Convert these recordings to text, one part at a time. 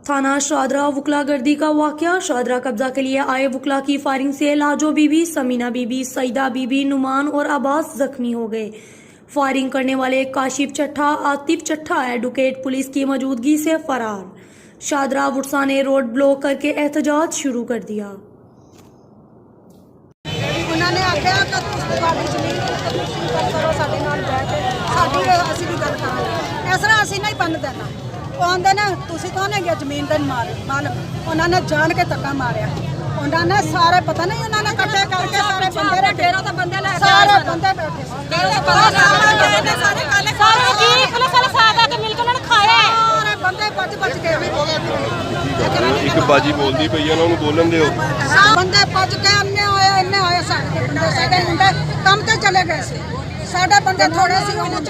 थाना शादरा वकला गर्दी का वाकया। शादरा कब्जा के लिए आए वकला की फायरिंग से लाजो बीबी, समीना बीबी, सईदा बीबी, नुमान और अब्बास जख्मी हो गए। फायरिंग करने वाले काशिफ चट्ठा, आतिफ चट्ठा एडवोकेट पुलिस की मौजूदगी से फरार। शादरा वुडसा ने रोड ब्लॉक करके एहतजाज शुरू कर दिया। उन्होंने आख्या कि ਤੁਹਾਡੀ ਜ਼ਮੀਨ ਕਰੋ ਸਾਡੇ ਨਾਲ ਬੈਠ ਕੇ ਸਾਡੀ ਅਸੀਂ ਵੀ ਗੱਲ ਕਰਾਂਗੇ। ਇਸ ਤਰ੍ਹਾਂ ਅਸੀਂ ਨਹੀਂ ਬੰਨ ਦੇਣਾ। ਉਹ ਆਂਦੇ ਨੇ ਤੁਸੀਂ ਕੌਣ ਹੈਗੇ ਜ਼ਮੀਨ ਦੇ ਮਾਲਕ। ਉਹਨਾਂ ਨੇ ਜਾਣ ਕੇ ਧੱਕਾ ਮਾਰਿਆ। ਉਹਨਾਂ ਨੇ ਸਾਰੇ ਪਤਾ ਨਹੀਂ ਉਹਨਾਂ ਨੇ ਇਕੱਠੇ ਕਰਕੇ ਸਾਰੇ ਬੰਦੇ ਰੱਖੇ ਤਾਂ ਬੰਦੇ ਲੈ ਕੇ ਸਾਰੇ ਬੰਦੇ ਬੈਠੇ ਸੀ। ਕਿਹੜੇ ਬੰਦੇ ਸਾਰੇ ਕਾਲੇ ਸਾਰੇ ਜੀ ਪੁਲਿਸ ਵਾਲੇ ਸਾਥ ਆ ਕੇ ਮਿਲ ਕੇ ਉਹਨਾਂ ਨੇ ਖਾਇਆ। ਸਾਰੇ ਬੰਦੇ ਭੱਜ ਕੇ ਇੱਕ ਬਾਜੀ ਬੋਲਦੀ ਪਈ ਉਹਨਾਂ ਨੂੰ ਬੋਲਣ ਦਿਓ। ਬੰਦੇ ਭੱਜ ਕੇ ਇੰਨੇ ਹੋਏ ਸਾਡੇ ਮੁੰਡੇ ਕੰਮ ਤੇ ਚਲੇ ਗਏ ਸੀ। ਸਾਡੇ ਬੰਦੇ ਥੋੜੇ ਸੀ ਉਹਨੂੰ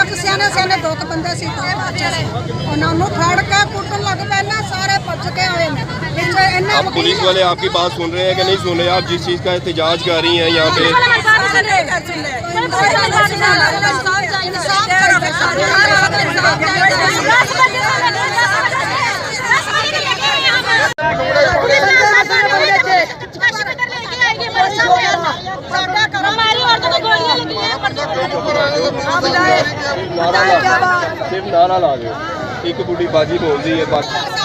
ਇੱਕ ਸਿਆਣੇ ਦੋ ਬੰਦੇ ਸੀ ਉਹਨਾਂ ਨੂੰ ਫੜ ਕੇ ਕੁੱਟਣ ਲੱਗ ਪਏ ਨਾ। ਸਾਰੇ ਭੱਜ ਕੇ आए ने। अब पुलिस वाले आपकी बात सुन रहे हैं कि नहीं सुन रहे? आप जिस चीज़ का एहतजाज कर रही हैं यहाँ पे सिर्फ नारा ला दो। एक बुढ़ी बाजी बोल दी है बाकी